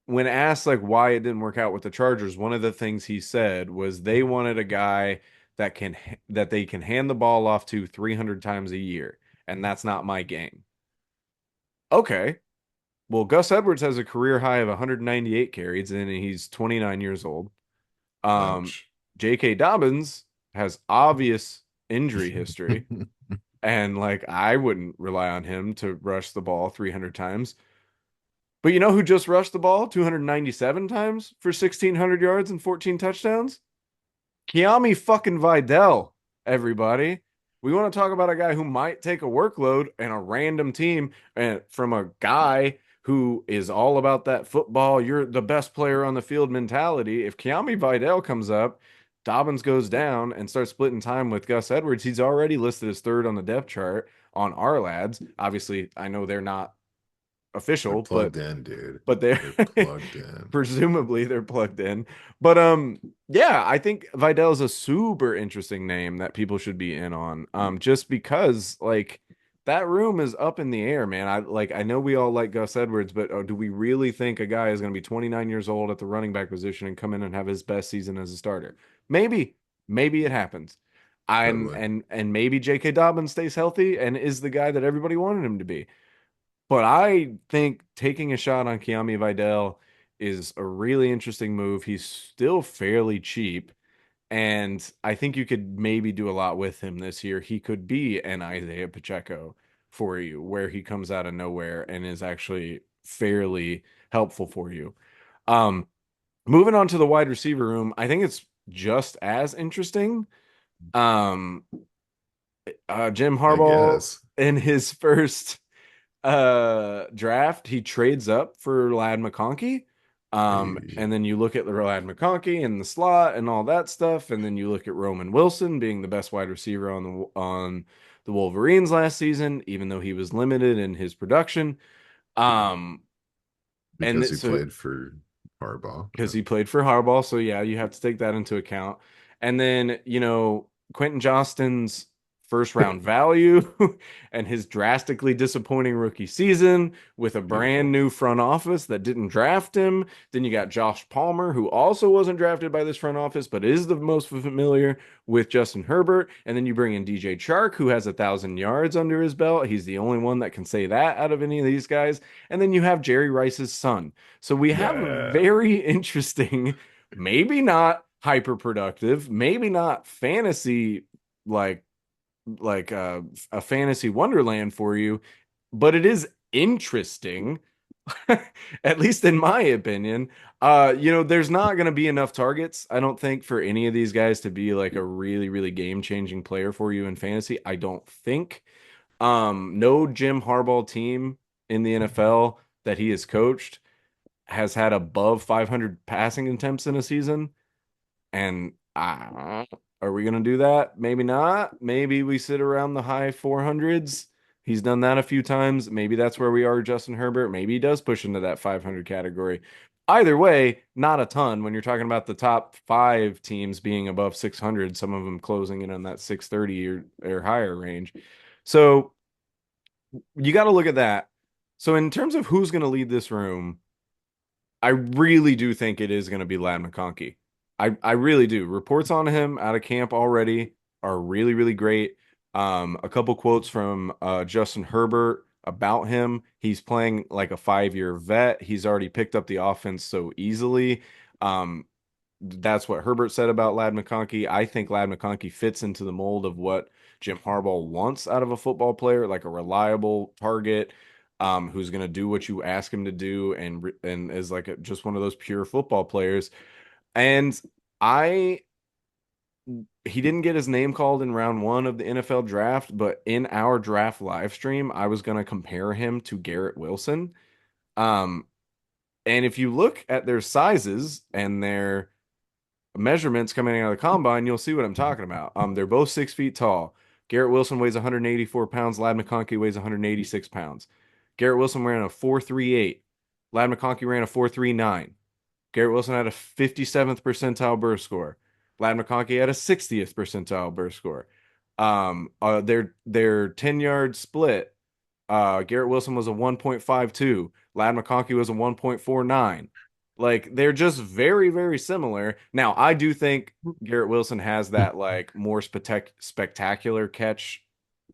when asked like why it didn't work out with the Chargers, one of the things he said was they wanted a guy that they can hand the ball off to 300 times a year, and that's not my game. Okay. Well, Gus Edwards has a career high of 198 carries and he's 29 years old. Um, Ouch. J.K. Dobbins has obvious injury history. And like I wouldn't rely on him to rush the ball 300 times. But you know who just rushed the ball 297 times for 1,600 yards and 14 touchdowns? Kiami fucking Vidal, everybody. We want to talk about a guy who might take a workload and a random team and from a guy who is all about that football, you're the best player on the field mentality. If Kiami Vidal comes up, Dobbins goes down and starts splitting time with Gus Edwards, he's already listed as third on the depth chart on our lads. Obviously, I know they're not They're official, plugged in, dude. but they're They're plugged in. presumably they're plugged in. But yeah, I think Vidal is a super interesting name that people should be in on. Just because like that room is up in the air, man. I know we all like Gus Edwards, but do we really think a guy is going to be 29 years old at the running back position and come in and have his best season as a starter? Maybe, maybe it happens. Totally. And maybe J.K. Dobbins stays healthy and is the guy that everybody wanted him to be. But I think taking a shot on Kiami Vidal is a really interesting move. He's still fairly cheap, and I think you could maybe do a lot with him this year. He could be an Isaiah Pacheco for you, where he comes out of nowhere and is actually fairly helpful for you. Um, Moving on to the wide receiver room, I think it's just as interesting. Um, Jim I Harbaugh guess. in his first draft, he trades up for Lad McConkey. Hey, And then you look at the Lad McConkey and the slot and all that stuff, and then you look at Roman Wilson being the best wide receiver on the Wolverines last season, even though he was limited in his production. Um, because he so played for Harbaugh. because he played for Harbaugh. So yeah, you have to take that into account. And then, Quentin Johnston's first round value and his drastically disappointing rookie season with a brand Beautiful. new front office that didn't draft him. Then you got Josh Palmer, who also wasn't drafted by this front office, but is the most familiar with Justin Herbert. And then you bring in DJ Chark, who has 1,000 yards under his belt. He's the only one that can say that out of any of these guys. And then you have Jerry Rice's son. So we have a Yeah. very interesting, maybe not hyper productive, maybe not fantasy like like a fantasy wonderland for you, but it is interesting, at least in my opinion. There's not going to be enough targets, I don't think, for any of these guys to be like a really, really game-changing player for you in fantasy. I don't think. No Jim Harbaugh team in the NFL that he has coached has had above 500 passing attempts in a season. And are we going to do that? Maybe not. Maybe we sit around the high 400s. He's done that a few times. Maybe that's where we are, Justin Herbert. Maybe he does push into that 500 category. Either way, not a ton when you're talking about the top five teams being above 600, some of them closing in on that 630 or higher range. So you got to look at that. So, in terms of who's going to lead this room, I really do think it is going to be Lad McConkey. I really do. Reports on him out of camp already are really, really great. A couple quotes from Justin Herbert about him. He's playing like a 5-year vet. He's already picked up the offense so easily. Um, that's what Herbert said about Lad McConkey. I think Lad McConkey fits into the mold of what Jim Harbaugh wants out of a football player, like a reliable target, who's going to do what you ask him to do, and is like just one of those pure football players. And I he didn't get his name called in round one of the NFL draft, but in our draft live stream, I was going to compare him to Garrett Wilson. Um, and if you look at their sizes and their measurements coming out of the combine, you'll see what I'm talking about. They're both 6 feet tall. Garrett Wilson weighs 184 pounds. Lad McConkey weighs 186 pounds. Garrett Wilson ran a 4.38. Lad McConkey ran a 4.39. Garrett Wilson had a 57th percentile burst score. Lad McConkey had a 60th percentile burst score. Their 10-yard split. Garrett Wilson was a 1.52. Lad McConkey was a 1.49. Like they're just very, very similar. Now, I do think Garrett Wilson has that like more spectacular catch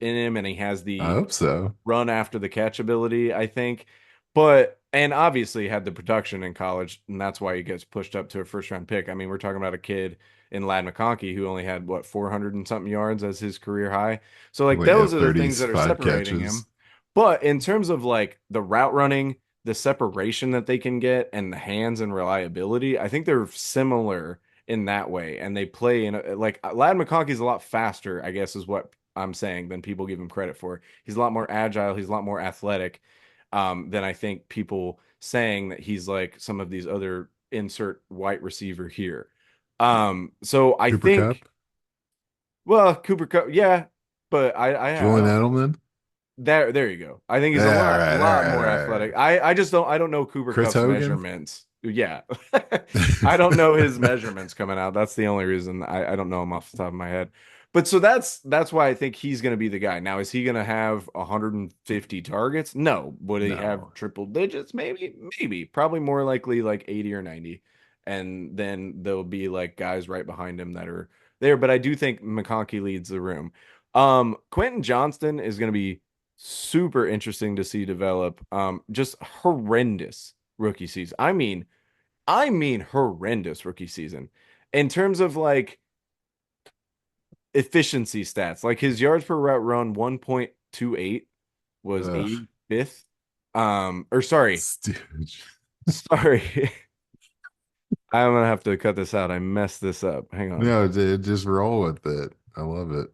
in him, and he has I the hope so. run after the catch ability, I think. But and obviously had the production in college, and that's why he gets pushed up to a first round pick. I mean, we're talking about a kid in Lad McConkey who only had what 400 and something yards as his career high. So like Well, yeah, those are the things that are 35 separating him. catches. But in terms of like the route running, the separation that they can get and the hands and reliability, I think they're similar in that way. And they play in like Lad McConkey's a lot faster, I guess is what I'm saying, than people give him credit for. He's a lot more agile, he's a lot more athletic, than I think people saying that he's like some of these other insert white receiver here. So I Cooper think, Cup, well, Cooper Cup, yeah, but I Julian don't. Edelman. There you go. I think he's a Yeah, all right, all lot right, more all right. athletic. I just don't I don't know Cooper Chris Cup's Hogan. measurements. Yeah. I don't know his measurements coming out. That's the only reason I don't know him off the top of my head. But so that's why I think he's going to be the guy. Now, is he going to have 150 targets? No. Would he have No. triple digits? Maybe, maybe. Probably more likely like 80 or 90. And then there'll be like guys right behind him that are there. But I do think McConkey leads the room. Quentin Johnston is going to be super interesting to see develop. Just horrendous rookie season. I mean horrendous rookie season in terms of like efficiency stats. Like his yards per route run 1.28 was Ugh, 85th. Or sorry, stooge. sorry. I'm gonna have to cut this out. I messed this up. Hang on. No, dude, just roll with it. I love it.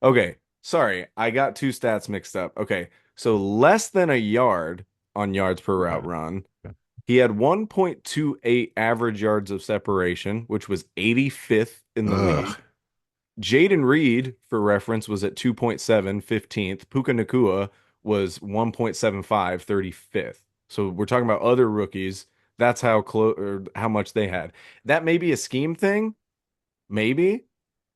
Okay, sorry. I got two stats mixed up. Okay, so less than a yard on yards per route Yeah. run. He had 1.28 average yards of separation, which was 85th in the Ugh. league. Jaden Reed, for reference, was at 2.7, 15th. Puka Nakua was 1.75, 35th. So we're talking about other rookies. That's how close or how much they had. That may be a scheme thing, maybe.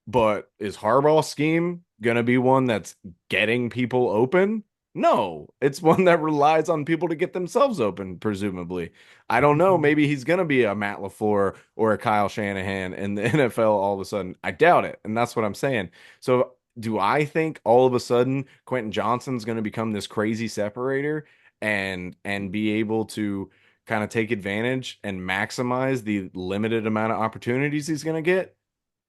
But is Harbaugh's scheme gonna be one that's getting people open? No, it's one that relies on people to get themselves open, presumably. I don't know. Maybe he's gonna be a Matt LaFleur or a Kyle Shanahan in the NFL all of a sudden. I doubt it, and that's what I'm saying. So, do I think all of a sudden Quentin Johnston's gonna become this crazy separator and be able to kind of take advantage and maximize the limited amount of opportunities he's gonna get?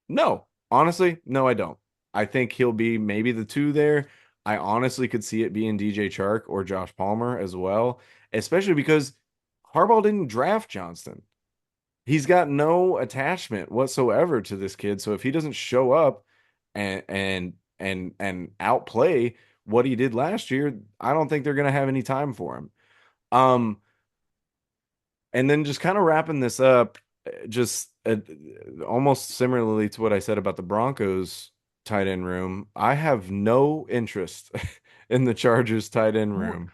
No, honestly, no, I don't. I think he'll be maybe the two there. I honestly could see it being DJ Chark or Josh Palmer as well, especially because Harbaugh didn't draft Johnston. He's got no attachment whatsoever to this kid. So if he doesn't show up and outplay what he did last year, I don't think they're gonna have any time for him. Um, and then just kind of wrapping this up, just almost similarly to what I said about the Broncos tight end room, I have no interest in the Chargers tight end room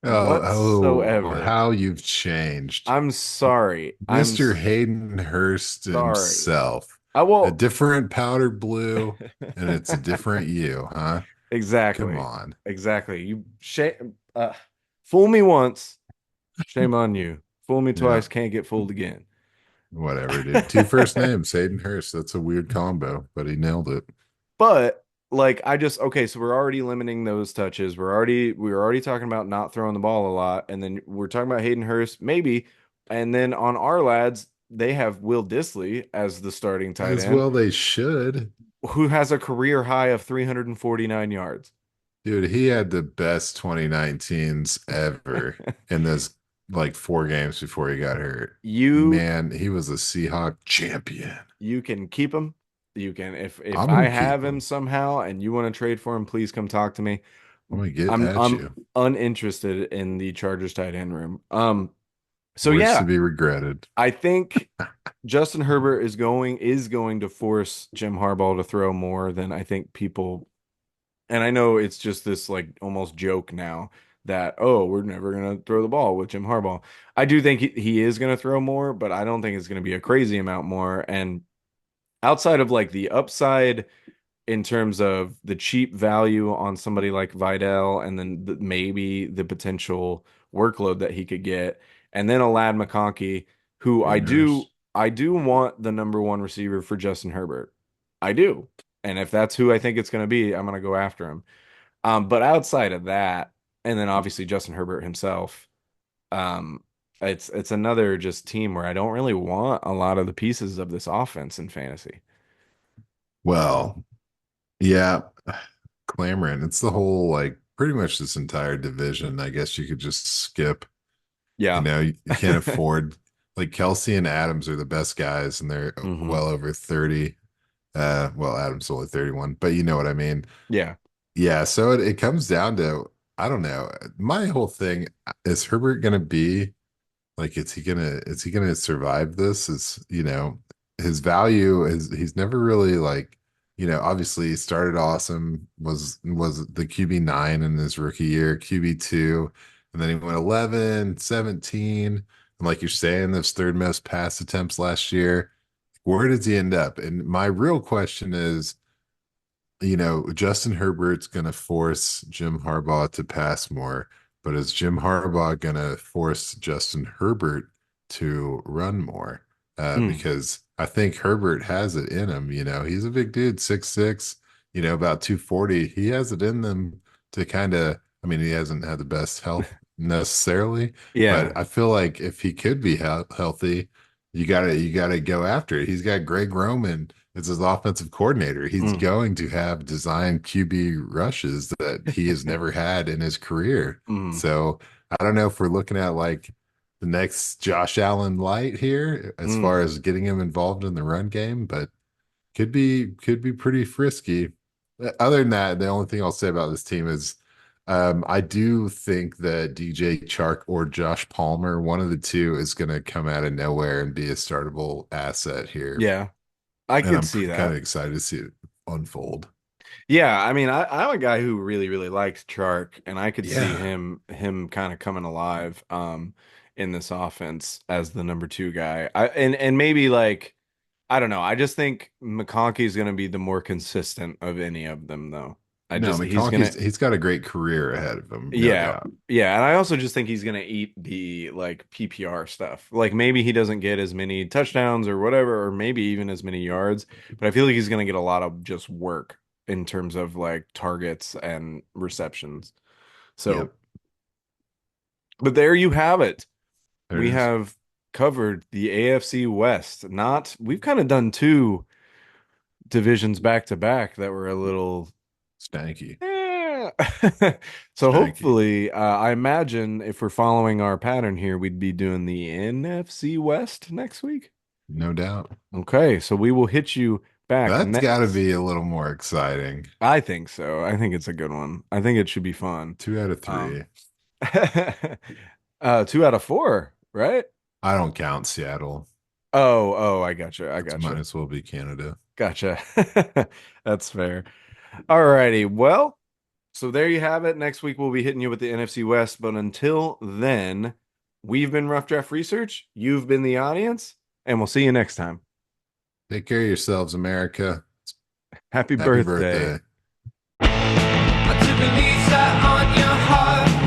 Oh, whatsoever. how you've changed. I'm sorry. Mr. Hayden Hurst Sorry. himself. I A will. different powder blue, and it's a different you, huh? Come Exactly. on. Exactly. Fool me once, shame on you. Fool me Yeah, twice, can't get fooled again. whatever, dude. Two first names, Hayden Hurst. That's a weird combo, but he nailed it. But like I just okay, so we're already limiting those touches. We were already talking about not throwing the ball a lot, and then we're talking about Hayden Hurst, maybe. And then on our lads, they have Will Disley as the starting tight As end, well, they should. who has a career high of 349 yards. Dude, he had the best 2019s ever in this like 4 games before he got hurt. You Man, he was a Seahawk champion. you can keep him. You can if I'm I gonna keep have him him. somehow and you want to trade for him, please come talk to me. I'm gonna get I'm at I'm you. uninterested in the Chargers tight end room. So Words to yeah, be regretted. I think Justin Herbert is going to force Jim Harbaugh to throw more than I think people, and I know it's just this like almost joke now that oh, we're never gonna throw the ball with Jim Harbaugh. I do think he is gonna throw more, but I don't think it's gonna be a crazy amount more. And outside of like the upside in terms of the cheap value on somebody like Vidal and then maybe the potential workload that he could get. And then a Lad McConkey, who I Hayden do Hurst. I do want the number one receiver for Justin Herbert. I do. And if that's who I think it's going to be, I'm going to go after him. But outside of that, and then obviously Justin Herbert himself, um, it's another just team where I don't really want a lot of the pieces of this offense in fantasy. Well, yeah, clamoring. It's the whole like pretty much this entire division. I guess you could just skip. You Yeah. know, you can't afford like Kelsey and Adams are the best guys, and they're Hmm. well over 30. Well, Adams only 31, but you know what I mean. Yeah. Yeah, so it comes down to I don't know. My whole thing is Herbert gonna be like, is he gonna survive this? Is his value is he's never really like, obviously he started awesome, was the QB9 in his rookie year, QB2, and then he went 11, 17, and like you're saying, those third most pass attempts last year. Where does he end up? And my real question is, Justin Herbert's going to force Jim Harbaugh to pass more, but is Jim Harbaugh going to force Justin Herbert to run more? Mm. Because I think Herbert has it in him. He's a big dude, 6'6", about 240. He has it in them to kind of, I mean, he hasn't had the best health necessarily, Yeah. but I feel like if he could be healthy, you gotta go after it. He's got Greg Roman as his offensive coordinator. He's Mm. going to have designed QB rushes that he has never had in his career. Mm. So I don't know if we're looking at like the next Josh Allen light here as far Mm. as getting him involved in the run game, but could be pretty frisky. Other than that, the only thing I'll say about this team is I do think that DJ Chark or Josh Palmer, one of the two, is going to come out of nowhere and be a startable asset here. Yeah. I And could I'm see kind that. of excited to see it unfold. Yeah, I mean, I'm a guy who really, really likes Chark, and I could see Yeah. him kind of coming alive in this offense as the number two guy. And maybe like I don't know. I just think McConkey's gonna be the more consistent of any of them, though. No, He's gonna he's got a great career ahead of him, no yeah. doubt. Yeah, and I also just think he's gonna eat the like PPR stuff. Like maybe he doesn't get as many touchdowns or whatever, or maybe even as many yards, but I feel like he's gonna get a lot of just work in terms of like targets and receptions. So, Yep. but there you have it. There it We is. have covered the AFC West. Not we've kind of done two divisions back to back that were a little Stanky. eh. So Stanky. hopefully, I imagine if we're following our pattern here, we'd be doing the NFC West next week. No doubt. Okay, so we will hit you back That's got to next. be a little more exciting. I think so. I think it's a good one. I think it should be fun. 2 out of 3. Um, 2 out of 4, right? I don't count Seattle. Oh, I gotcha. I It might gotcha. as well be Canada. Gotcha. That's fair. All righty. Well, so there you have it. Next week we'll be hitting you with the NFC West. But until then, we've been Rough Draft Research. You've been the audience, and we'll see you next time. Take care of yourselves, America. Happy Happy birthday. birthday. To release that on your heart.